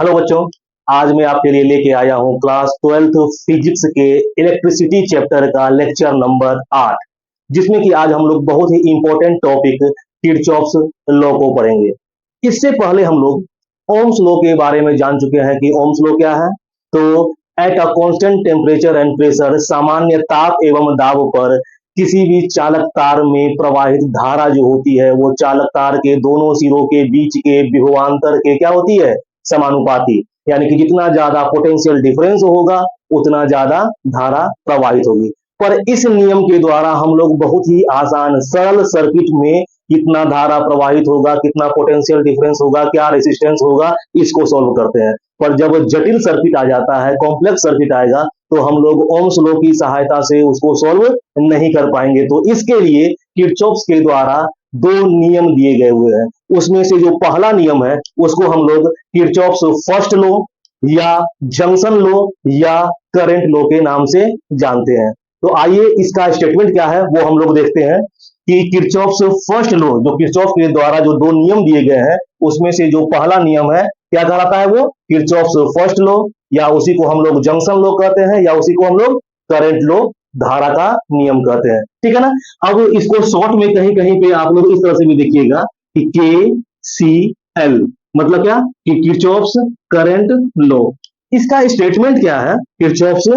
Hello बच्चों। आज मैं आपके लिए लेके आया हूँ क्लास 12th फिजिक्स के इलेक्ट्रिसिटी चैप्टर का लेक्चर नंबर 8, जिसमें कि आज हम लोग बहुत ही इंपॉर्टेंट टॉपिक किरचॉफ्स लॉ को पढ़ेंगे। इससे पहले हम लोग ओम्स लॉ के बारे में जान चुके हैं कि ओम्स लॉ क्या है। तो at a constant temperature and pressure, सामान्य ताप एवं दाब पर किसी भी चालक तार में प्रवाहित धारा जो होती है वो चालक तार के दोनों सिरों के बीच के विभवांतर के क्या होती है, समानुपाती। यानी कि जितना ज्यादा पोटेंशियल डिफरेंस होगा उतना ज्यादा धारा प्रवाहित होगी। पर इस नियम के द्वारा हम लोग बहुत ही आसान सरल सर्किट में कितना धारा प्रवाहित होगा, कितना पोटेंशियल डिफरेंस होगा, क्या रेजिस्टेंस होगा, इसको सॉल्व करते हैं। पर जब जटिल सर्किट आ जाता है, कॉम्प्लेक्स सर्किट आएगा, तो हम लोग ओम्स लॉ की सहायता से उसको सॉल्व नहीं कर पाएंगे। तो इसके लिए किरचॉफ्स के द्वारा दो नियम दिए गए हुए हैं। उसमें से जो पहला नियम है उसको हम लोग किरचॉफ्स फर्स्ट लॉ या जंक्शन लॉ या करंट लॉ के नाम से जानते हैं। तो आइए इसका स्टेटमेंट क्या है वो हम लोग देखते हैं कि किरचॉफ्स फर्स्ट लॉ, जो किरचॉफ के द्वारा जो दो नियम दिए गए हैं उसमें से जो पहला नियम है क्या कहलाता है, वो किरचॉफ्स फर्स्ट लॉ, या उसी को हम लोग जंक्शन लॉ कहते हैं, या उसी को हम लोग करंट लॉ, धारा का नियम कहते हैं। ठीक है ना। अब इसको शॉर्ट में कहीं कहीं पे आप लोग इस तरह से भी देखिएगा कि KCL मतलब क्या, कि किरचॉफ्स करंट लॉ। इसका स्टेटमेंट क्या है, किरचॉफ्स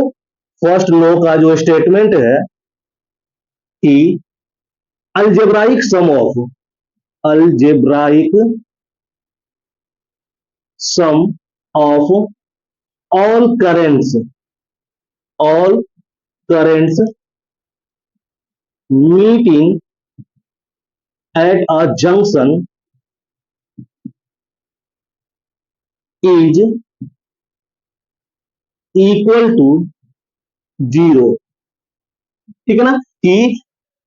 फर्स्ट लॉ का जो स्टेटमेंट है कि algebraic sum of all currents meeting at a junction is equal to 0। ठीक है ना, कि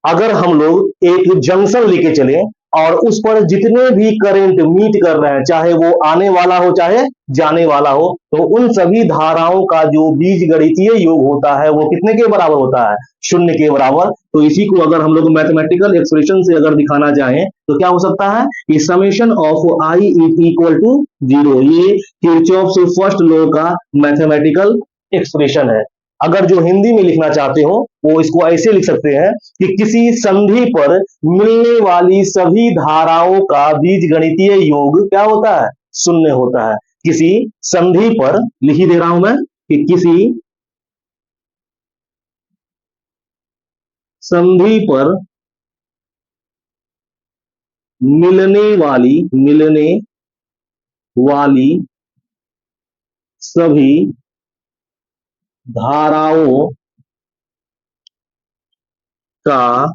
अगर हम लोग एक जंक्शन लेके चले और उस पर जितने भी करंट मीट कर रहे हैं, चाहे वो आने वाला हो चाहे जाने वाला हो, तो उन सभी धाराओं का जो बीजगणितीय योग होता है वो कितने के बराबर होता है, 0 के बराबर। तो इसी को अगर हम लोग मैथमेटिकल एक्सप्रेशन से अगर दिखाना चाहें तो क्या हो सकता है कि summation of I is equal to 0। ये किरचॉफ्स फर्स्ट लॉ का मैथमेटिकल एक्सप्रेशन है। अगर जो हिंदी में लिखना चाहते हो वो इसको ऐसे लिख सकते हैं कि किसी संधि पर मिलने वाली सभी धाराओं का बीजगणितीय योग क्या होता है, 0 होता है। किसी संधि पर, लिख ही दे रहा हूं मैं, कि किसी संधि पर मिलने वाली सभी धाराओं का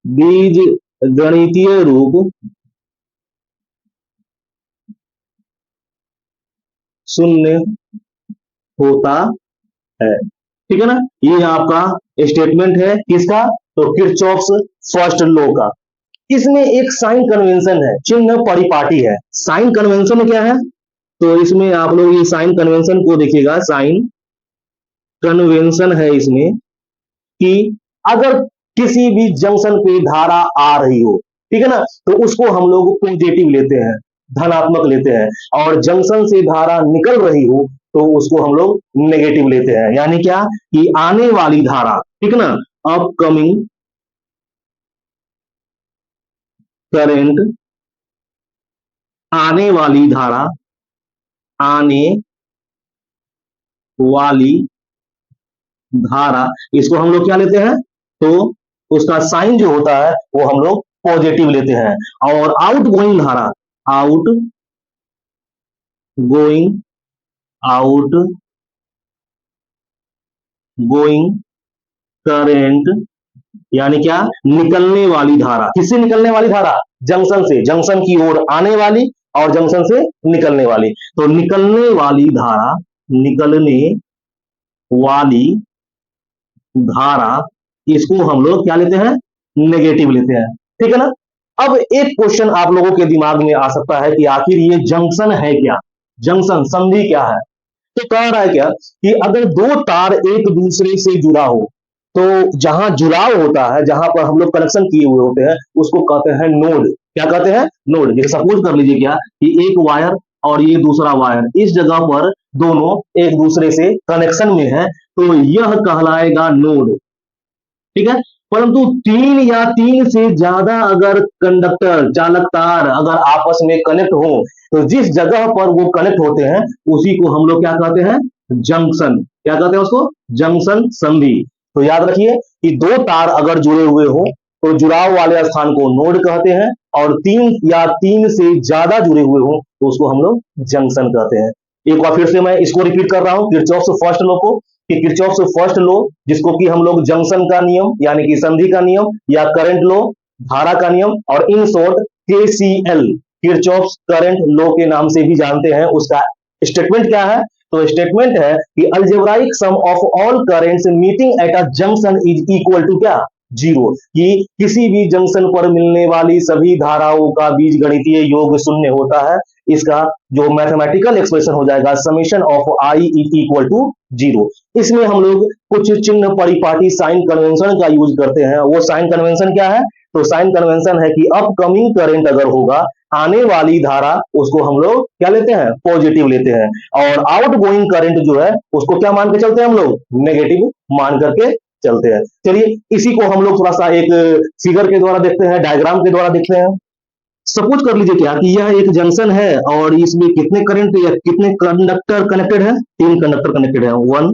बीजगणितीय रूप 0 होता है। ठीक है ना, ये आपका स्टेटमेंट है किसका, तो किरचॉफ्स फर्स्ट लॉ का। इसमें एक साइन कन्वेंशन है, चिन्ह परिपाटी है। साइन कन्वेंशन क्या है, तो इसमें आप लोग ये साइन कन्वेंशन को देखिएगा। साइन कन्वेंशन है इसमें कि अगर किसी भी जंक्शन पे धारा आ रही हो, ठीक है ना, तो उसको हम लोग पॉजिटिव लेते हैं, धनात्मक लेते हैं, और जंक्शन से धारा निकल रही हो तो उसको हम लोग नेगेटिव लेते हैं। यानी क्या, कि आने वाली धारा, ठीक है ना, अपकमिंग करंट, आने वाली धारा, आने वाली धारा, इसको हम लोग क्या लेते हैं, तो उसका साइन जो होता है वो हम लोग पॉजिटिव लेते हैं। और आउट गोइंग धारा, out going out going current, यानी क्या, निकलने वाली धारा। किससे निकलने वाली धारा, जंक्शन से, जंक्शन की ओर आने वाली और जंक्शन से निकलने वाली। तो निकलने वाली धारा, निकलने वाली धारा, इसको हम लोग क्या लेते हैं, नेगेटिव लेते हैं। ठीक है ना। अब एक क्वेश्चन आप लोगों के दिमाग में आ सकता है कि आखिर ये जंक्शन है क्या, जंक्शन संधि क्या है। तो कह रहा है क्या कि अगर दो तार एक दूसरे से जुड़ा हो तो जहां जुड़ाव होता है, जहां पर हम लोग कनेक्शन किए हुए होते हैं, उसको कहते हैं नोड। क्या कहते हैं, नोड। जैसे सपोज कर लीजिए क्या कि एक वायर और ये दूसरा वायर, इस जगह पर दोनों एक दूसरे से कनेक्शन में है, तो यह कहलाएगा नोड। ठीक है, परंतु तीन या तीन से ज्यादा अगर कंडक्टर चालक तार अगर आपस में कनेक्ट हो, तो जिस जगह पर वो कनेक्ट होते हैं उसी को हम लोग क्या कहते हैं, जंक्शन। क्या कहते हैं उसको, जंक्शन संधि। तो याद रखिए कि दो तार अगर जुड़े हुए हो तो जुड़ाव वाले स्थान को नोड कहते हैं, और तीन या तीन से ज्यादा जुड़े हुए हो तो उसको हम लोग जंक्शन कहते हैं। एक बार फिर से मैं इसको रिपीट कर रहा हूं, किरचॉफ्स फर्स्ट लॉ को, कि किरचॉफ्स फर्स्ट लॉ जिसको कि हम लोग जंक्शन का नियम यानी कि संधि का नियम या करंट लॉ धारा का नियम, और in short KCL Kirchhoff's current law के नाम से भी जानते हैं। उसका स्टेटमेंट क्या है, तो स्टेटमेंट है कि algebraic sum of all currents meeting at a junction is equal to क्या, जीरो। कि किसी भी जंक्शन पर मिलने वाली सभी धाराओं का बीजगणितीय योग शून्य होता है। इसका जो मैथमेटिकल एक्सप्रेशन हो जाएगा, summation of I is equal to zero. इसमें हम लोग कुछ चिन्ह परिपाटी साइन कन्वेंशन का यूज करते हैं। वो साइन कन्वेंशन क्या है, तो साइन कन्वेंशन है कि अपकमिंग करंट अगर होगा, आने वाली धारा उसको हम लोग क्या लेते हैं, पॉजिटिव लेते हैं, और आउट गोइंग करंट जो है उसको क्या मान के चलते हैं हम लोग, नेगेटिव मान करके चलते हैं। चलिए इसी को हम लोग थोड़ा सा एक फिगर के द्वारा देखते हैं, डायग्राम के द्वारा देखते हैं। सपोज कर लीजिए क्या कि यह एक जंक्शन है और इसमें कितने करंट या कितने कंडक्टर कनेक्टेड है, तीन कंडक्टर कनेक्टेड है, 1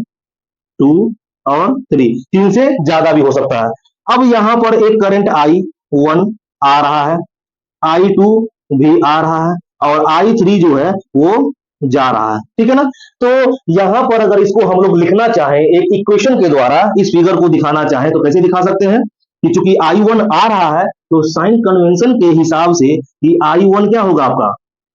2 और 3, तीन से ज्यादा भी हो सकता है। अब यहां पर एक करंट I1 आ रहा है, I2 भी आ रहा है, और I3 जो है वो जा रहा है। ठीक है ना, तो यहां पर अगर इसको हम लोग लिखना चाहें एक इक्वेशन के द्वारा, इस फिगर को दिखाना चाहें तो कैसे दिखा सकते हैं, कि चूंकि I1 आ रहा है तो साइन कन्वेंशन के हिसाब से कि I1 क्या होगा आपका,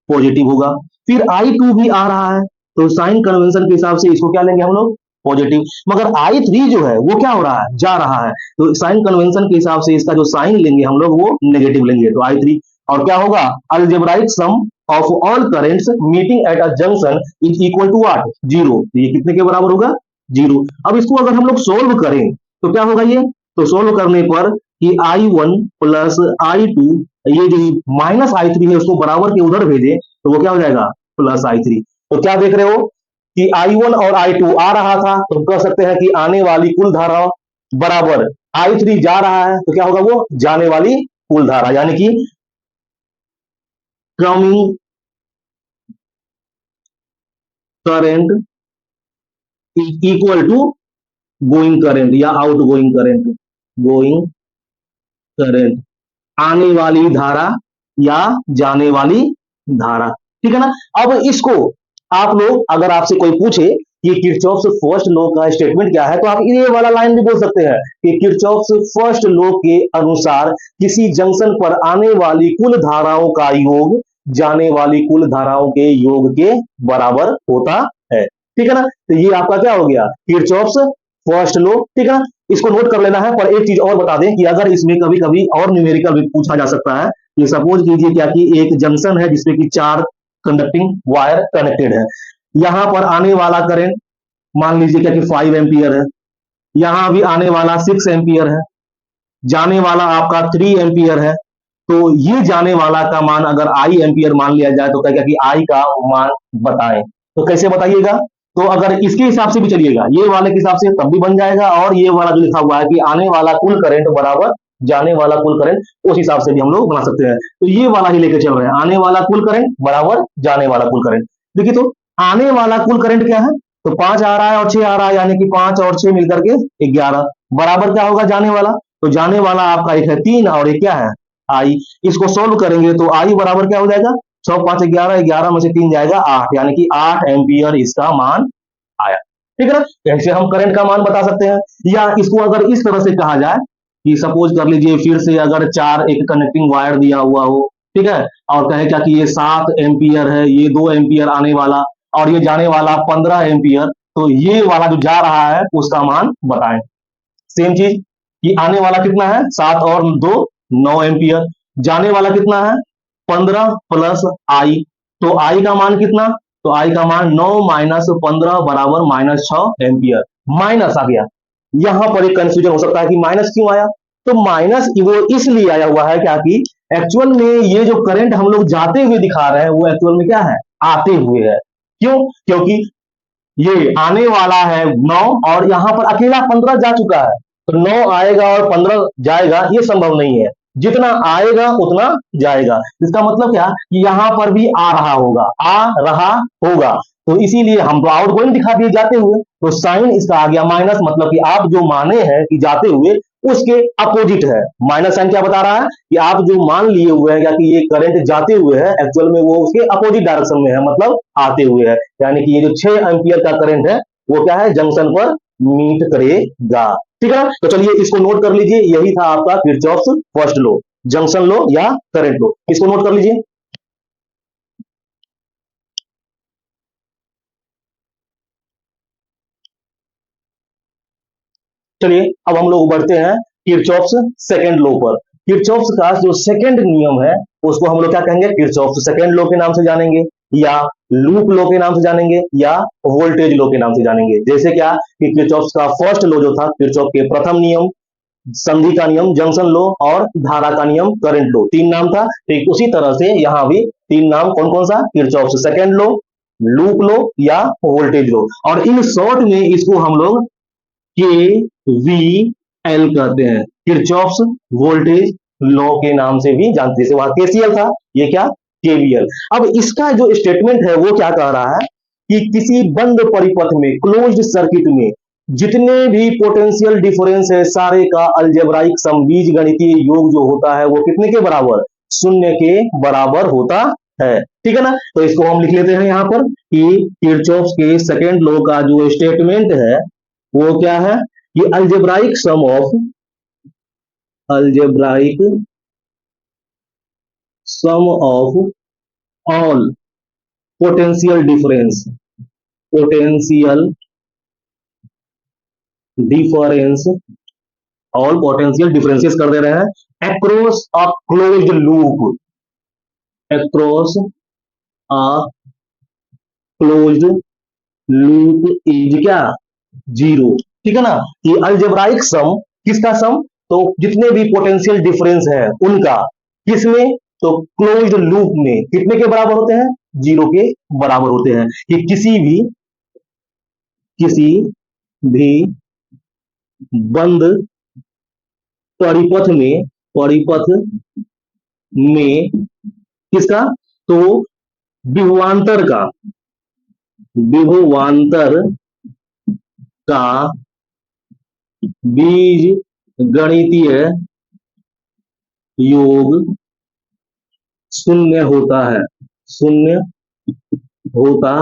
पॉजिटिव होगा। फिर I2 भी आ रहा है तो साइन कन्वेंशन के हिसाब से इसको क्या लेंगे हम लोग, पॉजिटिव। मगर I3 जो है वो क्या हो रहा है, जा रहा है, तो साइन कन्वेंशन के हिसाब से इसका जो साइन लेंगे हम लोग वो नेगेटिव लेंगे, तो I3। और क्या होगा, algebraic sum of all currents meeting at a junction is equal to what, zero. ये कितने के बराबर होगा, जीरो। अब इसको अगर हम लोग सोल्व करें तो क्या होगा ये, तो सोल्व करने पर कि I1 प्लस I2, ये जो माइनस I3 है उसको बराबर के उधर भेजे तो वो क्या हो जाएगा, प्लस I3। तो क्या देख रहे हो कि I1 और I2 आ रहा था तो कह सकते हैं कि आने वाली कुल धारा बराबर I3 जा रहा है तो क्या होगा, वो जाने वाली कुल धारा, यानी कि coming current equal to going current या outgoing current, going current, आने वाली धारा या जाने वाली धारा। ठीक है ना, अब इसको आप लोग अगर आपसे कोई पूछे कि किरचॉफ्स फर्स्ट लॉ का स्टेटमेंट क्या है, तो आप ये वाला लाइन भी बोल सकते हैं कि किरचॉफ्स फर्स्ट लॉ के अनुसार किसी जंक्शन पर आने वाली कुल धाराओं का योग जाने वाली कुल धाराओं के योग के बराबर होता है। ठीक है ना, तो ये आपका क्या हो गया, किरचॉफ्स फर्स्ट लॉ। ठीक है ना, इसको नोट कर लेना है। पर एक चीज और बता दें कि अगर इसमें कभी कभी और न्यूमेरिकल भी पूछा जा सकता है, ये सपोज कीजिए क्या कि एक जंक्शन है जिसमें कि 4 कंडक्टिंग वायर कनेक्टेड है। यहां पर आने वाला करंट मान लीजिए क्या कि 5 एम्पियर है, यहां भी आने वाला 6 एम्पियर है, जाने वाला आपका 3 एम्पियर है। तो ये जाने वाला का मान अगर आई एम्पियर मान लिया जाए तो क्या कि आई का मान बताएं, तो कैसे बताइएगा, तो अगर इसके हिसाब से भी चलिएगा, ये वाले के हिसाब से तब भी बन जाएगा, और ये वाला जो लिखा हुआ है कि आने वाला कुल करंट बराबर जाने वाला कुल करंट, उस हिसाब से भी हम लोग बना सकते हैं। तो ये वाला ही लेके चल रहे हैं, आने वाला कुल करंट बराबर जाने वाला कुल करंट। देखिए तो आने वाला कुल करंट क्या है, तो 5 आ रहा है और 6 आ रहा है, यानी कि 5 और 6 मिलकर के 11, बराबर क्या होगा जाने वाला, तो जाने वाला आपका एक है 3 और एक क्या है आई। इसको सोल्व करेंगे तो आई बराबर क्या हो जाएगा, 6 5 11, 11 में से 3 जाएगा 8, यानी कि 8 एम्पियर इसका मान आया। ठीक है ना, ऐसे हम करंट का मान बता सकते हैं। या इसको अगर इस तरह से कहा जाए कि सपोज कर लीजिए फिर से अगर 4 एक कनेक्टिंग वायर दिया हुआ हो, ठीक है, और कहे क्या कि ये 7 एम्पियर है, ये 2 एम्पियर आने वाला और ये जाने वाला 15 एम्पियर, तो ये वाला जो जा रहा है उसका मान बताएं। सेम चीज कि आने वाला कितना है, 7 और 2 9 एम्पियर, जाने वाला कितना है 15 प्लस आई, तो आई का मान कितना, तो आई का मान 9 माइनस 15 बराबर -6 एम्पियर। माइनस आ गया, यहां पर एक कंफ्यूजन हो सकता है कि माइनस क्यों आया, तो माइनस वो इसलिए आया हुआ है क्या कि एक्चुअल में ये जो करंट हम लोग जाते हुए दिखा रहे हैं वो एक्चुअल में क्या है, आते हुए है। क्यों? क्योंकि ये आने वाला है 9 और यहां पर अकेला 15 जा चुका है, तो 9 आएगा और 15 जाएगा, ये संभव नहीं है। जितना आएगा उतना जाएगा। इसका मतलब क्या कि यहां पर भी आ रहा होगा, आ रहा होगा, तो इसीलिए हम तो आउटगोइंग दिखा दिए जाते हुए, तो साइन इसका आ गया माइनस, मतलब कि आप जो माने हैं कि जाते हुए उसके अपोजिट है। माइनस साइन क्या बता रहा है कि आप जो मान लिए हुए हैं कि ये करंट जाते हुए है, एक्चुअल में वो उसके अपोजिट डायरेक्शन में है, मतलब आते हुए है। यानी कि ये जो 6 एम्पियर का करंट है वो क्या है, जंक्शन पर मीट करेगा। ठीक है, तो चलिए इसको नोट कर लीजिए, यही था आपका Kirchhoff's first law, junction law या करंट लॉ। इसको नोट कर लीजिए। चलिए अब हम लोग बढ़ते हैं किरचॉफ्स सेकंड लॉ पर। किरचॉफ्स का जो सेकंड नियम है उसको हम लोग क्या कहेंगे, किरचॉफ्स सेकंड लॉ के नाम से जानेंगे, या लूप लॉ के नाम से जानेंगे, या वोल्टेज लॉ के नाम से जानेंगे। जैसे क्या कि किरचॉफ्स का फर्स्ट लॉ जो था, किरचॉफ के प्रथम नियम संधि का नियम जंक्शन लो, और धारा का नियम करंट लो, 3 नाम था। ठीक उसी तरह से यहां भी 3 नाम, कौन कौन सा, किरचॉफ सेकंड लो, लूप लो, या वोल्टेज लो। और इन शॉर्ट में इसको हम लोग के वी एल कहते हैं, किरचॉफ्स वोल्टेज लॉ के नाम से भी जानते हैं। जैसे वहां केसीएल था, ये क्या, केवीएल। अब इसका जो स्टेटमेंट है वो क्या कह रहा है कि किसी बंद परिपथ में, क्लोज्ड सर्किट में जितने भी पोटेंशियल डिफरेंस है सारे का अलजेब्राइक सम, बीज गणितीय योग जो होता है वो कितने के बराबर, शून्य के बराबर होता है। ठीक है ना, तो इसको हम लिख लेते हैं यहां पर कि किरचॉफ के सेकंड लॉ का जो स्टेटमेंट है वो क्या है कि algebraic sum of all potential difference, potential difference, all potential differences कर दे रहे हैं across a closed loop, across a closed loop is क्या, जीरो। ठीक है ना, कि अल्जेब्राइक सम, किसका सम, तो जितने भी पोटेंशियल डिफरेंस है उनका, किसमें, तो क्लोज्ड लूप में कितने के बराबर होते हैं, जीरो के बराबर होते हैं। कि किसी भी बंद परिपथ में किसका, तो विभवांतर का बीज गणितीय योग शून्य होता है, शून्य होता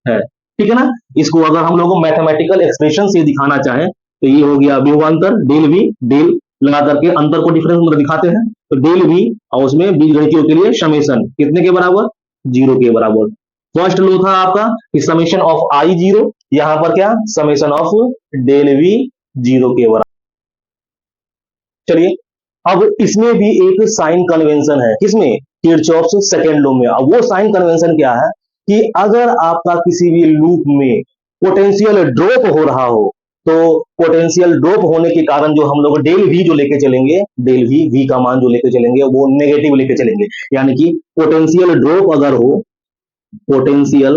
है। ठीक है ना, इसको अगर हम लोग मैथमेटिकल एक्सप्रेशन से दिखाना चाहें तो ये हो गया विभवांतर, डेल वी, डेल लगा करके अंतर को डिफरेंस मतलब दिखाते हैं, तो डेल वी और उसमें बीज गणितियों के लिए समेशन कितने के बराबर, जीरो के बराबर। फर्स्ट लो था आपका समेशन ऑफ आई जीरो, यहां पर क्या, summation of del V zero के बराबर। चलिए अब इसमें भी एक साइन कन्वेंशन है, किसमें, किरचॉफ्स सेकंड लॉ में। अब वो साइन कन्वेंशन क्या है कि अगर आपका किसी भी लूप में पोटेंशियल ड्रॉप हो रहा हो, तो पोटेंशियल ड्रॉप होने के कारण जो हम लोग डेल वी जो लेके चलेंगे, डेल वी, वी का मान जो लेके चलेंगे वो नेगेटिव लेके चलेंगे। यानी कि पोटेंशियल ड्रॉप अगर हो, पोटेंशियल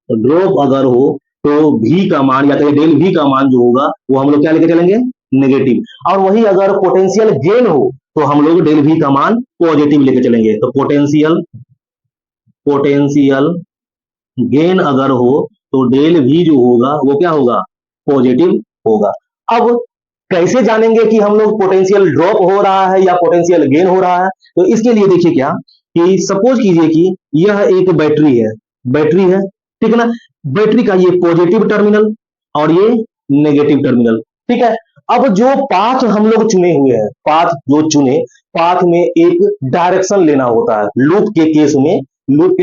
ड्रॉप अगर हो तो v का मान या तो डेल v का मान जो होगा वो हम लोग क्या लेके चलेंगे, नेगेटिव। और वही अगर पोटेंशियल गेन हो तो हम लोग डेल v का मान पॉजिटिव लेके चलेंगे। तो पोटेंशियल गेन अगर हो तो डेल v जो होगा वो क्या होगा, पॉजिटिव होगा। अब कैसे जानेंगे कि हम लोग पोटेंशियल ड्रॉप हो रहा है या पोटेंशियल गेन हो रहा है, तो इसके लिए देखिए क्या कि सपोज कीजिए कि यह एक बैटरी है, ठीक है ना, बैटरी का ये पॉजिटिव टर्मिनल और ये नेगेटिव टर्मिनल। ठीक है, अब जो पाथ हम लोग चुने हुए हैं, पाथ में एक डायरेक्शन लेना होता है। लूप के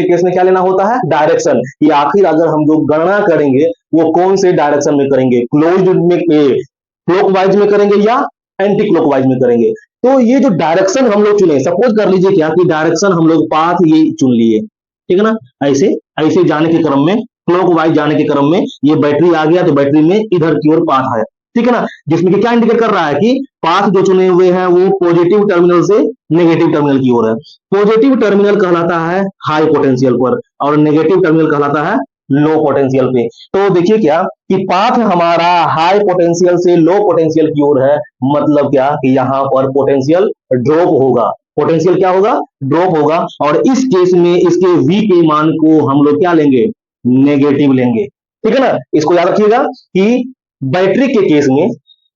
केस में क्या लेना होता है, डायरेक्शन। ये आखिर अगर हम जो गणना करेंगे वो कौन से डायरेक्शन में करेंगे, क्लोज्ड में, क्लॉकवाइज में करेंगे या एंटी क्लॉकवाइज में करेंगे। तो ये जो डायरेक्शन हम लोग चुने, सपोज कर लीजिए क्या कि डायरेक्शन हम लोग पाथ ये चुन लिए, ठीक है ना, ऐसे ऐसे जाने के क्रम में, क्लॉकवाइज जाने के क्रम में ये बैटरी आ गया तो बैटरी में इधर की ओर पाथ है। ठीक है ना, जिसमें कि क्या इंडिकेट कर रहा है कि पाथ जो चुने हुए हैं वो पॉजिटिव टर्मिनल से नेगेटिव टर्मिनल की ओर है। पॉजिटिव टर्मिनल कहलाता है हाई पोटेंशियल पर और नेगेटिव टर्मिनल कहलाता है लो पोटेंशियल पे। तो देखिए क्या कि पाथ हमारा हाई पोटेंशियल से लो पोटेंशियल की ओर है, मतलब क्या कि यहाँ पर पोटेंशियल ड्रॉप होगा। पोटेंशियल क्या होगा? ड्रॉप होगा। और इस केस में इसके v के मान को हम लोग क्या लेंगे? नेगेटिव लेंगे। ठीक है ना, इसको याद रखिएगा कि बैटरी के केस में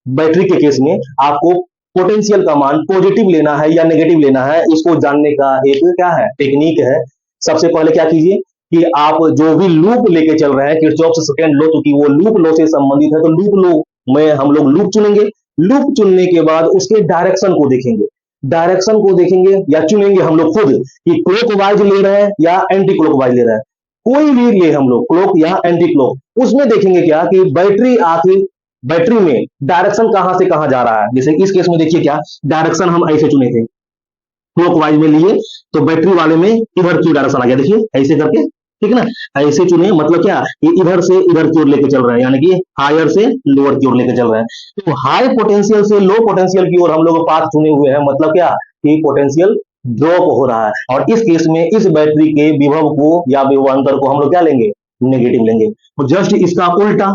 बैटरी के केस में आपको पोटेंशियल का मान पॉजिटिव लेना है या नेगेटिव लेना है, इसको जानने का एक क्या है? टेक्निक है। सबसे पहले क्या कीजिए कि आप जो भी लूप लेके चल रहे हैं, किरचॉफ सेकंड लॉ, क्योंकि वो लूप लॉ से संबंधित है, तो लूप लॉ में हम लोग लूप चुनेंगे। लूप चुनने के बाद उसके डायरेक्शन को देखेंगे, डायरेक्शन को देखेंगे या चुनेंगे हम लोग खुद कि क्लॉकवाइज ले रहे हैं या एंटी क्लॉकवाइज ले रहे हैं। कोई भी ले हम लोग, क्लॉक या एंटी क्लॉक, उसमें देखेंगे क्या कि बैटरी आखिर बैटरी में डायरेक्शन कहां से कहां जा रहा है। जैसे इस केस में देखिए क्या डायरेक्शन हम ऐसे चुने थे, क्लॉकवाइज में लिए, तो बैटरी वाले में इधर की डायरेक्शन आ गया, देखिए ऐसे करके, ठीक है ना, ऐसे चुने, मतलब क्या कि इधर से इधर की ओर लेके चल रहे हैं, यानी कि हायर से लोअर की ओर लेके चल रहे हैं। तो हाई पोटेंशियल से लो पोटेंशियल की ओर हम लोग पाथ चुने हुए हैं, मतलब क्या कि पोटेंशियल ड्रॉप हो रहा है। और इस केस में इस बैटरी के विभव को या विभवांतर को हम लोग क्या लेंगे? नेगेटिव लेंगे। तो जस्ट इसका उल्टा,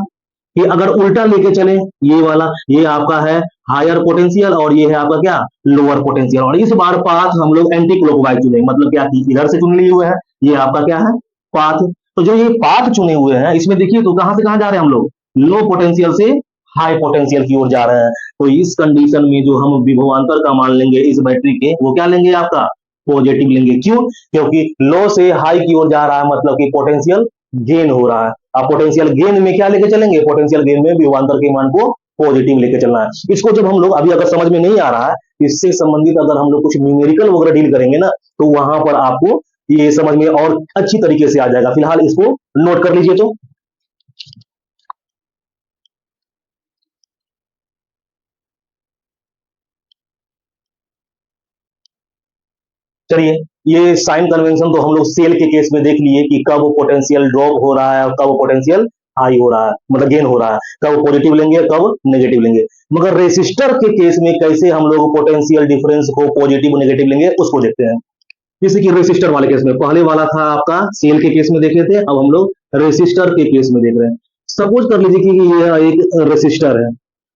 कि अगर उल्टा लेके चले, ये वाला ये आपका है हायर पोटेंशियल और ये है आपका क्या? Lower potential. और इस बार पाथ हम लोग एंटी क्लॉकवाइज चुने, मतलब क्या कि इधर से चुन लिए हुए हैं, ये आपका क्या है? पाथ। तो जो ये पाथ चुने हुए हैं इसमें देखिए तो कहां से कहां जा रहे हैं हम लोग? लो पोटेंशियल से हाई पोटेंशियल की ओर जा रहे हैं। तो इस कंडीशन में जो हम विभवांतर का मान लेंगे इस बैटरी के, वो क्या लेंगे? आपका पॉजिटिव लेंगे। क्यों? क्योंकि लो से हाई की ओर जा रहा है, मतलब कि पोटेंशियल गेन हो रहा है। आप पोटेंशियल गेन में क्या लेके चलेंगे? पोटेंशियल गेन में विभवांतर के मान को पॉजिटिव लेके चलना है। इसको जब हम लोग अभी अगर समझ में नहीं आ रहा है, इससे संबंधित अगर हम लोग कुछ न्यूमेरिकल वगैरह डील करेंगे ना, तो वहां पर आपको ये समझ में और अच्छी तरीके से आ जाएगा। फिलहाल इसको नोट कर लीजिए। तो चलिए, ये साइन कन्वेंशन तो हम लोग सेल के केस में देख लिए कि कब पोटेंशियल ड्रॉप हो रहा है और कब पोटेंशियल हाई हो रहा है, मतलब गेन हो रहा है, कब पॉजिटिव लेंगे कब नेगेटिव लेंगे। मगर रेसिस्टर के केस में कैसे हम लोग पोटेंशियल डिफरेंस को पॉजिटिव नेगेटिव लेंगे, उसको देखते हैं। जैसे कि रेसिस्टर वाले केस में, पहले वाला था आपका सेल के केस में देख रहे थे, अब हम लोग रेसिस्टर के केस में देख रहे हैं। सपोज कर लीजिए कि यह एक रेसिस्टर है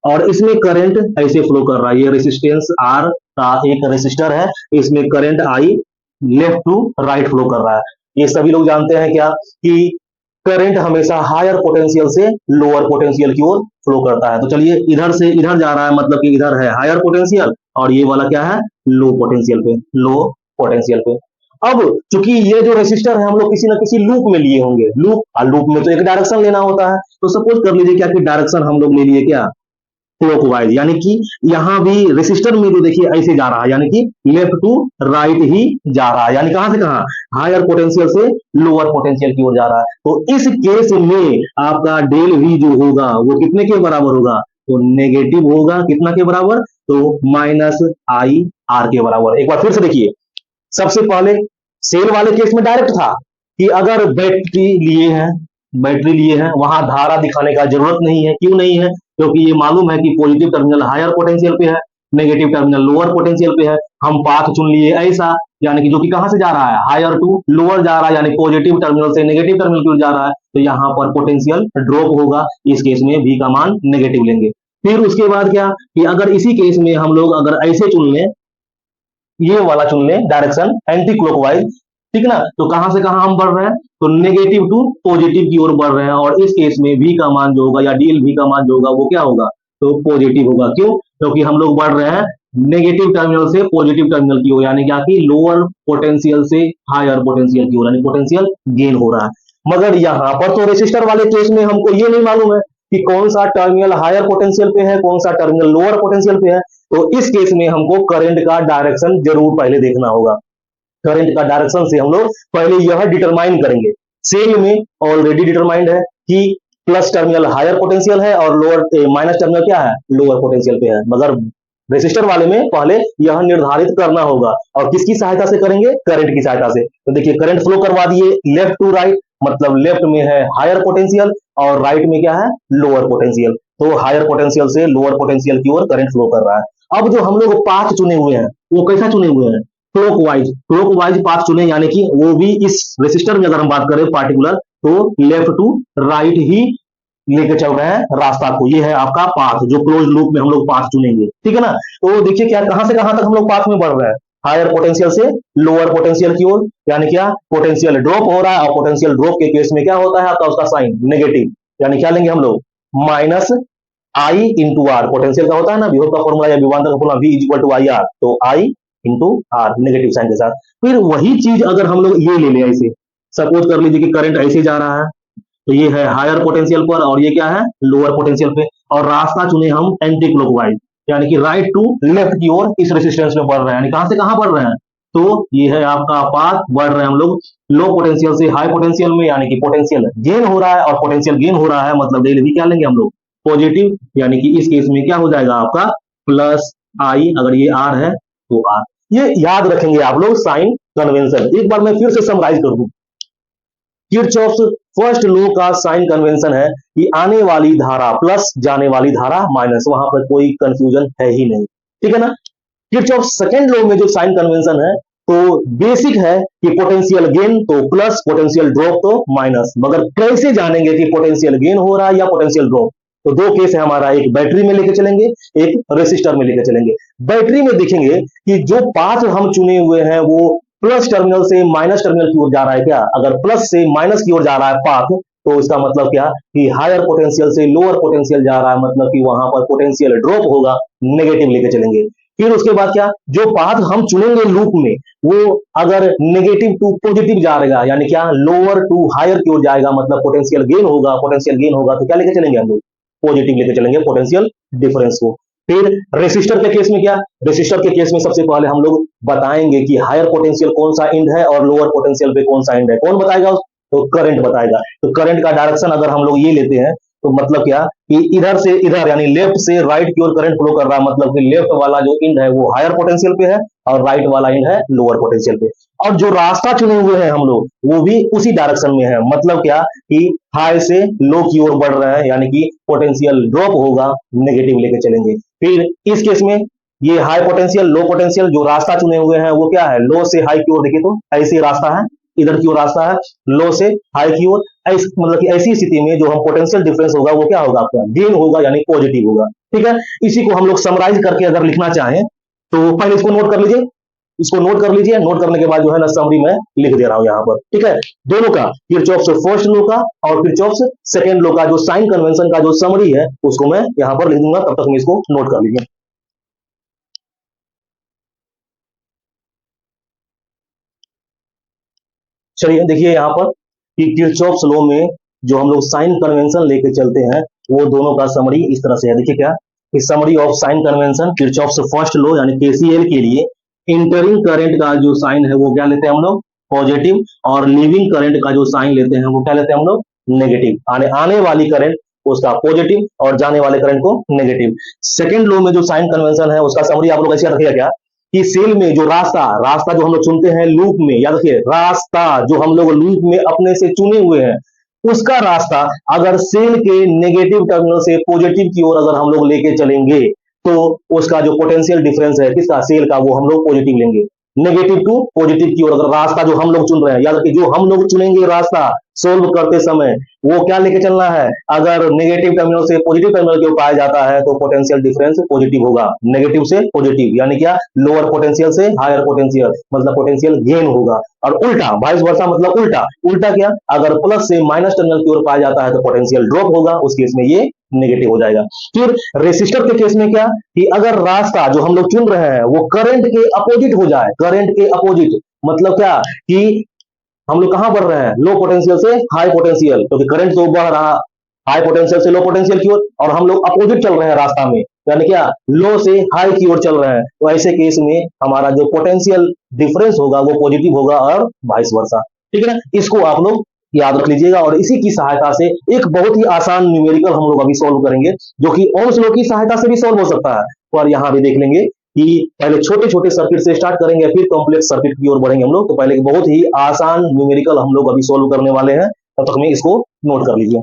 और इसमें करंट ऐसे फ्लो कर रहा है। ये रेसिस्टेंस आर का एक रेसिस्टर है, इसमें current I left to right flow कर रहा है। ये सभी लोग जानते हैं क्या कि करंट हमेशा हायर पोटेंशियल से लोअर पोटेंशियल की ओर फ्लो करता है। तो चलिए, इधर से इधर जा रहा है, मतलब कि इधर है हायर पोटेंशियल और ये वाला क्या है? लो पोटेंशियल पे, लो पोटेंशियल पे। अब चूंकि ये जो रेसिस्टर है हम लोग किसी ना किसी लूप में लिए होंगे, लूप, और लूप में तो एक डायरेक्शन लेना होता है। तो सपोज कर लीजिए क्या कि डायरेक्शन हम लोग ले लिए क्या? क्लॉकवाइज, यानी कि यहां भी रेसिस्टर में जो देखिए ऐसे जा रहा है, यानी कि लेफ्ट टू राइट ही जा रहा है, यानी कहां से कहां? हायर पोटेंशियल से लोअर पोटेंशियल की ओर जा रहा है। तो इस केस में आपका डेल वी जो होगा वो कितने के बराबर होगा? तो नेगेटिव होगा। कितना के बराबर? तो माइनस आई आर के बराबर। एक बार फिर से देखिए, सबसे पहले सेल वाले केस में डायरेक्ट था कि अगर बैटरी लिए हैं वहां धारा दिखाने का जरूरत नहीं है। क्यों नहीं है? क्योंकि ये मालूम है कि पॉजिटिव टर्मिनल हायर पोटेंशियल पे है, नेगेटिव टर्मिनल लोअर पोटेंशियल पे है। हम पाथ चुन लिए ऐसा, यानी कि जो कि कहां से जा रहा है? हायर टू लोअर जा रहा है, यानी पॉजिटिव टर्मिनल से नेगेटिव टर्मिनल की ओर जा रहा है। तो यहाँ पर पोटेंशियल ड्रॉप होगा। इस केस में v का मान नेगेटिव लेंगे। फिर उसके बाद क्या कि अगर इसी केस में हम लोग अगर ऐसे चुन लें, ये वाला चुन लें डायरेक्शन एंटी क्लॉकवाइज, ठीक ना, तो कहां से कहां हम बढ़ रहे हैं? तो नेगेटिव टू पॉजिटिव की ओर बढ़ रहे हैं। और इस केस में v का मान जो होगा या डीएल v का मान जो होगा वो क्या होगा? तो पॉजिटिव होगा। क्यों? क्योंकि हम लोग बढ़ रहे हैं नेगेटिव टर्मिनल से पॉजिटिव टर्मिनल की ओर, यानी क्या कि लोअर पोटेंशियल से हायर पोटेंशियल की ओर, यानी पोटेंशियल गेन हो रहा है। मगर यहां पर तो रेसिस्टर वाले केस में हमको ये नहीं मालूम है कि कौन सा टर्मिनल हायर पोटेंशियल पे है, कौन सा टर्मिनल लोअर पोटेंशियल पे है। तो इस केस में हमको करंट का डायरेक्शन जरूर पहले देखना होगा। करंट का डायरेक्शन से हम लोग पहले यह डिटरमाइन करेंगे। सेल में ऑलरेडी डिटरमाइंड है कि प्लस टर्मिनल हायर पोटेंशियल है और लोअर माइनस टर्मिनल क्या है? लोअर पोटेंशियल पे है। मगर रेसिस्टर वाले में पहले यह निर्धारित करना होगा। और किसकी सहायता से करेंगे? करंट की सहायता से। तो देखिए, करंट फ्लो करवा दिए लेफ्ट टू राइट, मतलब लेफ्ट में है हायर पोटेंशियल और राइट में क्या है? Lower potential. तो हायर पोटेंशियल से लोअर पोटेंशियल की ओर करंट फ्लो कर रहा है। अब जो हम लोग पाथ चुने हुए हैं वो कैसा चुने हुए हैं, क्लॉकवाइज पाथ चुने, यानी कि वो भी इस रेसिस्टर में अगर हम बात करें पार्टिकुलर, तो लेफ्ट टू राइट ही लेके चल रहे हैं रास्ता को। ये है आपका पाथ, जो क्लोज लूप में हम लोग पाथ चुनेंगे, ठीक है ना। तो देखिए क्या, कहां से कहां तक हम लोग पाथ में बढ़ रहे हैं, हायर पोटेंशियल से लोअर पोटेंशियल की ओर, यानी क्या पोटेंशियल ड्रॉप हो रहा है, और पोटेंशियल ड्रॉप के केस में क्या होता है आपका, उसका साइन नेगेटिव, यानी क्या लेंगे हम लोग, minus I into R. Potential का होता है ना विभव का फॉर्मूला या विभवांतर का formula, V is equal to I R, तो I into R negative sign के साथ। फिर वही चीज अगर हम लोग ये ले लें ऐसे, सपोज कर लीजिए कि करंट ऐसे जा रहा है, तो ये है हायर पोटेंशियल पर और ये क्या है लोअर पोटेंशियल पे, और रास्ता चुने हम एंटी क्लॉकवाइज, यानी कि राइट टू लेफ्ट की ओर इस रेसिस्टेंस में बढ़ रहे हैं, यानी कहां से कहां बढ़ रहे हैं, तो ये है आपका पाथ, बढ़ रहे हैं हम लोग लो पोटेंशियल से हाई पोटेंशियल में, यानी कि पोटेंशियल गेन हो रहा है, और पोटेंशियल गेन हो रहा है मतलब डेली भी क्या लेंगे हम लोग पॉजिटिव, यानी कि इस केस में क्या हो जाएगा आपका प्लस आई, अगर ये आर है तो आर। ये याद रखेंगे आप लोग साइन कन्वेंशन। एक बार मैं फिर से समराइज कर दूं, किरचॉफ्स फर्स्ट लॉ का साइन कन्वेंशन है कि आने वाली धारा प्लस जाने वाली धारा माइनस, वहां पर कोई कंफ्यूजन है ही नहीं, ठीक है ना। किरचॉफ्स सेकंड लॉ में जो साइन कन्वेंशन है, तो बेसिक है कि पोटेंशियल गेन तो प्लस, पोटेंशियल ड्रॉप तो माइनस, मगर कैसे जानेंगे कि पोटेंशियल गेन हो रहा है या पोटेंशियल ड्रॉप, तो दो केस है हमारा, एक बैटरी में लेके चलेंगे, एक रेसिस्टर में लेके चलेंगे। बैटरी में देखेंगे कि जो पाथ हम चुने हुए हैं वो प्लस टर्मिनल से माइनस टर्मिनल की ओर जा रहा है क्या, अगर प्लस से माइनस की ओर जा रहा है पाथ, तो इसका मतलब क्या कि हायर पोटेंशियल से लोअर पोटेंशियल जा रहा है, मतलब कि वहां पर पोटेंशियल ड्रॉप होगा, नेगेटिव लेके चलेंगे। फिर उसके बाद क्या, जो पाथ हम चुनेंगे लूप में वो अगर नेगेटिव टू पॉजिटिव जा रहेगा, यानी क्या लोअर टू हायर की ओर जाएगा, मतलब पोटेंशियल गेन होगा, पोटेंशियल गेन होगा तो क्या लेके चलेंगे हम लोग पॉजिटिव लेके चलेंगे पोटेंशियल डिफरेंस को। फिर रेसिस्टर के केस में क्या, रेसिस्टर के केस में सबसे पहले हम लोग बताएंगे कि हायर पोटेंशियल कौन सा इंड है और लोअर पोटेंशियल पे कौन सा इंड है, कौन बताएगा, तो करंट बताएगा। तो करंट का डायरेक्शन अगर हम लोग ये लेते हैं तो मतलब क्या कि इधर से इधर यानी लेफ्ट से राइट की ओर करंट फ्लो कर रहा है, मतलब कि लेफ्ट वाला जो इंड है वो हायर पोटेंशियल पे है और राइट वाला इंड है लोअर पोटेंशियल पे। और जो रास्ता चुने हुए हैं हम लोग वो भी उसी डायरेक्शन में है, मतलब क्या कि हाई से लो की ओर बढ़ रहे हैं, यानी कि पोटेंशियल ड्रॉप होगा, नेगेटिव लेके चलेंगे। फिर इस केस में ये हाई पोटेंशियल लो पोटेंशियल जो रास्ता चुने हुए हैं वो क्या है, लो से हाई की ओर, देखिए तो ऐसे रास्ता है, इधर की ओर रास्ता है लो से हाई की ओर, मतलब कि ऐसी स्थिति में जो हम पोटेंशियल डिफरेंस होगा वो क्या होगा आपका गेन होगा, यानी पॉजिटिव होगा, ठीक है। इसी को हम लोग समराइज करके अगर लिखना चाहें तो पहले इसको नोट कर लीजिए, इसको नोट कर लीजिए, नोट करने के बाद जो है ना समरी में लिख दे रहा हूं यहां पर, ठीक है। दोनों का किरचॉफ्स फर्स्ट लॉ का और किरचॉफ्स सेकंड लॉ का जो साइन कन्वेंशन का जो समरी है उसको मैं यहां पर लिख दूंगा, तब तक मैं इसको नोट कर लीजिए। चलिए देखिए यहाँ पर कि किरचॉफ्स लॉ में जो हम लोग साइन कन्वेंशन लेके चलते हैं वो दोनों का समरी इस तरह से है, देखिए क्या, कि summary of sine convention Kirchhoff's first law यानी केसीएल के लिए इंटरिंग करंट का जो साइन है वो क्या लेते हैं हम लोग पॉजिटिव, और लीविंग करंट का जो साइन लेते हैं वो क्या लेते हैं हम लोग नेगेटिव, आने आने वाली करंट उसका पॉजिटिव और जाने वाले करंट को नेगेटिव। सेकंड लॉ में जो साइन कन्वेंशन है उसका समरी आप लोग ऐसे रखिएगा क्या, कि सेल में जो रास्ता रास्ता जो हम लोग चुनते हैं लूप में, याद रखिए रास्ता जो हम लोग लूप में अपने से चुने हुए हैं उसका रास्ता अगर सेल के नेगेटिव टर्मिनल से पॉजिटिव की ओर अगर हम लोग लेके चलेंगे तो उसका जो पोटेंशियल डिफरेंस है किसका सेल का वो हम लोग पॉजिटिव लेंगे, नेगेटिव टू पॉजिटिव की ओर अगर रास्ता जो हम लोग चुन रहे हैं, याद रखिए जो हम लोग चुनेंगे रास्ता सोल्व करते समय वो क्या लेके चलना है, अगर नेगेटिव टर्मिनल से पॉजिटिव टर्मिनल की ओर पाया जाता है तो पोटेंशियल डिफरेंस पॉजिटिव होगा, नेगेटिव से पॉजिटिव यानी क्या लोअर पोटेंशियल से हायर पोटेंशियल मतलब पोटेंशियल गेन होगा, और उल्टा वाइस वर्सा मतलब उल्टा, उल्टा क्या अगर प्लस से माइनस टर्मिनल की ओर पाया जाता है तो पोटेंशियल ड्रॉप होगा, उस केस में ये नेगेटिव हो जाएगा। फिर रेसिस्टर के केस में क्या कि अगर रास्ता जो हम लोग चुन रहे हैं वो करंट के अपोजिट हो जाए, करंट के अपोजिट मतलब क्या कि हम लोग कहां बढ़ रहे हैं लो पोटेंशियल से हाई पोटेंशियल, क्योंकि करंट तो बढ़ रहा हाई पोटेंशियल से लो पोटेंशियल की ओर और हम लोग अपोजिट चल रहे हैं रास्ता में, यानी क्या लो से हाई की ओर चल रहे हैं, तो ऐसे केस में हमारा जो पोटेंशियल डिफरेंस होगा वो पॉजिटिव होगा और वाइस वर्सा, ठीक है ना। इसको आप लोग याद रख लीजिएगा और इसी की सहायता से एक बहुत ही आसान न्यूमेरिकल हम लोग अभी सॉल्व करेंगे जो कि ओम्स लॉ की सहायता से भी सॉल्व हो सकता है, और यहाँ भी देख लेंगे कि पहले छोटे छोटे सर्किट से स्टार्ट करेंगे फिर कॉम्प्लेक्स सर्किट की ओर बढ़ेंगे हम लोग। तो पहले एक बहुत ही आसान न्यूमेरिकल हम लोग अभी सॉल्व करने वाले हैं, तब तक में इसको नोट कर लीजिए।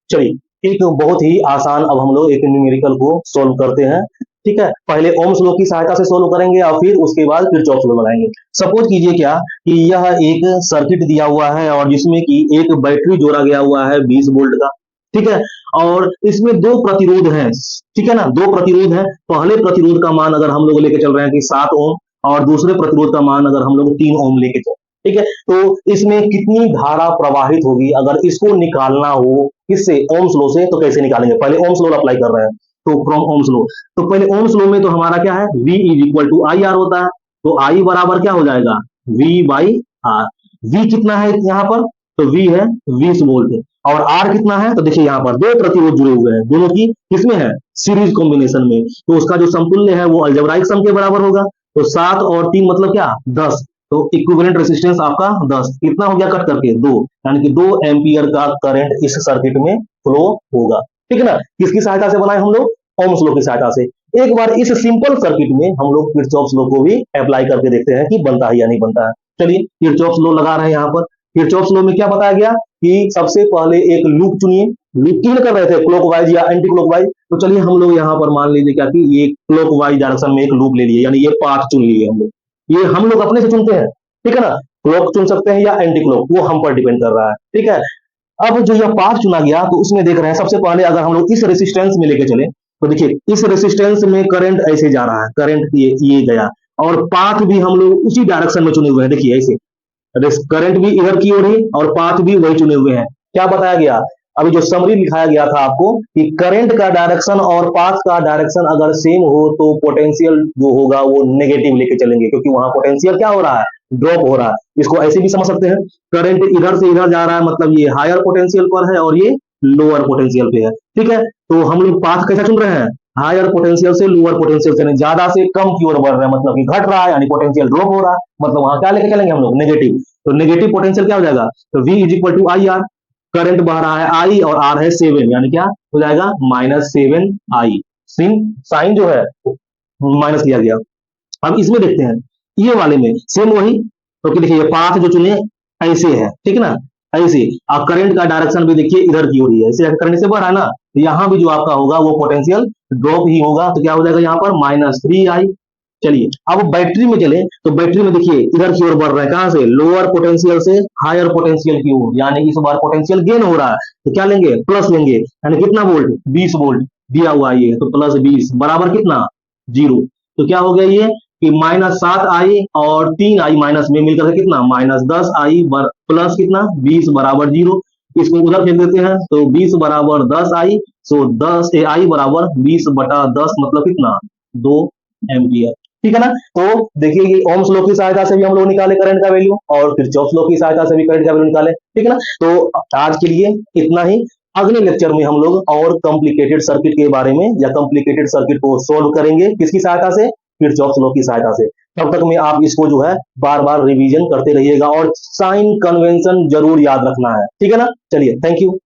चलिए एक बहुत ही आसान अब हम लोग एक न्यूमेरिकल को सोल्व करते हैं। ठीक है, पहले ओम्स लॉ की सहायता से सोल्व करेंगे और फिर उसके बाद किरचॉफ लॉ लगाएंगे। सपोज कीजिए क्या कि यह एक सर्किट दिया हुआ है और जिसमें कि एक बैटरी जोड़ा गया हुआ है 20 वोल्ट का। ठीक है, और इसमें दो प्रतिरोध हैं। ठीक है ना, दो प्रतिरोध हैं। पहले प्रतिरोध का मान अगर हम लोग लेके चल रहे हैं कि 7 ओम और दूसरे प्रतिरोध का मान अगर हम लोग 3 ओम लेके चल, ठीक है, तो इसमें कितनी धारा प्रवाहित होगी अगर इसको निकालना हो किससे, ओम्स लॉ से, तो कैसे निकालेंगे? पहले ओम्स लॉ अप्लाई कर रहे हैं, तो फ्रॉम ओम्स लॉ, तो पहले ओम्स लॉ में तो हमारा क्या है, V is equal to I R होता है। तो I बराबर क्या हो जाएगा, V बाई आर। V कितना है यहाँ पर, तो V है 20 वोल्ट और R कितना है, तो देखिए यहाँ पर दो प्रतिरोध जुड़े हुए हैं, दोनों की किसमें है, सीरीज कॉम्बिनेशन में, तो उसका जो समतुल्य है वो अलजेब्राइक सम के बराबर होगा। तो 7 और 3 मतलब क्या, 10। तो इक्विवेलेंट रेजिस्टेंस आपका 10 कितना हो गया कट करके 2, यानी कि 2 एम्पियर का करंट इस सर्किट में फ्लो होगा। ठीक है ना, किसकी सहायता से बनाए हम लोग, ओम्स लॉ की सहायता से। एक बार इस सिंपल सर्किट में हम लोग किरचॉफ लॉ को भी अप्लाई करके देखते हैं कि बनता है या नहीं बनता है। चलिए किरचॉफ लॉ लगा रहे हैं यहाँ पर। किरचॉफ लॉ में क्या बताया गया कि सबसे पहले एक लूप चुनिए। लूप क्यों कर रहे थे, क्लॉकवाइज या एंटी क्लॉकवाइज, तो चलिए हम लोग यहाँ पर मान लीजिए क्या कि ये क्लॉकवाइज डायरेक्शन में एक लूप ले लिए, यानी ये पाथ चुन लिए हम लोग। ये हम लोग अपने से चुनते हैं, ठीक है ना, क्लॉक चुन सकते हैं या एंटी क्लॉक, वो हम पर डिपेंड कर रहा है। ठीक है, अब जो यह पाथ चुना गया तो उसमें देख रहे हैं सबसे पहले अगर हम लोग इस रेसिस्टेंस में लेके चले तो देखिए इस रेसिस्टेंस में करंट ऐसे जा रहा है, करंट ये गया और पाथ भी हम लोग उसी डायरेक्शन में चुने हुए हैं। देखिए ऐसे करंट भी इधर की ओर ही और पाथ भी वही चुने हुए हैं। क्या बताया गया, अभी जो समरी लिखाया गया था आपको कि करंट का डायरेक्शन और पाथ का डायरेक्शन अगर सेम हो तो पोटेंशियल जो होगा वो नेगेटिव लेके चलेंगे, क्योंकि वहां पोटेंशियल क्या हो रहा है, ड्रॉप हो रहा है। इसको ऐसे भी समझ सकते हैं, करंट इधर से इधर जा रहा है मतलब ये हायर पोटेंशियल पर है और ये लोअर पोटेंशियल पे है। ठीक है, तो हम लोग पाथ कैसा चुन रहे हैं, हायर पोटेंशियल से लोअर पोटेंशियल से, ज्यादा से कम की ओर बढ़ रहा है मतलब कि घट रहा है, यानी पोटेंशियल ड्रॉप हो रहा है, मतलब वहां क्या लेके चलेंगे हम लोग, नेगेटिव। तो नेगेटिव पोटेंशियल क्या हो जाएगा, तो V is equal to I R, current बह रहा है I और R है 7, यानी क्या हो जाएगा -7I। साइन जो है माइनस लिया गया। अब इसमें देखते हैं ये वाले में सेम वही, तो देखिए ये पाथ जो चुने ऐसे है, ठीक है ना, ऐसे। और करंट का डायरेक्शन भी देखिए इधर की ओर ही है, ऐसे करंट से बढ़ रहा है ना, तो यहाँ भी जो आपका होगा वो पोटेंशियल ड्रॉप ही होगा। तो क्या हो जाएगा यहाँ पर -3I। चलिए अब बैटरी में चले तो बैटरी में देखिए इधर की ओर बढ़ रहा है, कहां से, लोअर पोटेंशियल से हायर पोटेंशियल की ओर, यानी इस बार पोटेंशियल गेन हो रहा है। तो क्या लेंगे, प्लस लेंगे, यानी कितना वोल्ट, 20 वोल्ट दिया हुआ है ये, तो +20 बराबर कितना, 0। तो क्या हो गया ये कि -7I और 3I माइनस में मिलकर कितना, -10I प्लस कितना 20 बराबर 0। इसको उधर फेंक देते हैं तो 20 बराबर 10I, सो 10I बराबर 20/10 मतलब कितना, 2 एम्पियर। ठीक है ना, तो देखिए कि ओम्स लॉ की सहायता से भी हम लोग निकाले करंट का वैल्यू और किरचॉफ लॉ की सहायता से भी करंट का वैल्यू निकाले। ठीक है ना, तो आज के लिए इतना ही। अगले लेक्चर में हम लोग और कॉम्प्लिकेटेड सर्किट के बारे में या कॉम्प्लिकेटेड सर्किट को सोल्व करेंगे, किसकी सहायता से, किरचॉफ लॉ की सहायता से। तब तक में आप इसको जो है बार बार रिवीजन करते रहिएगा और साइन कन्वेंशन जरूर याद रखना है। ठीक है ना, चलिए थैंक यू।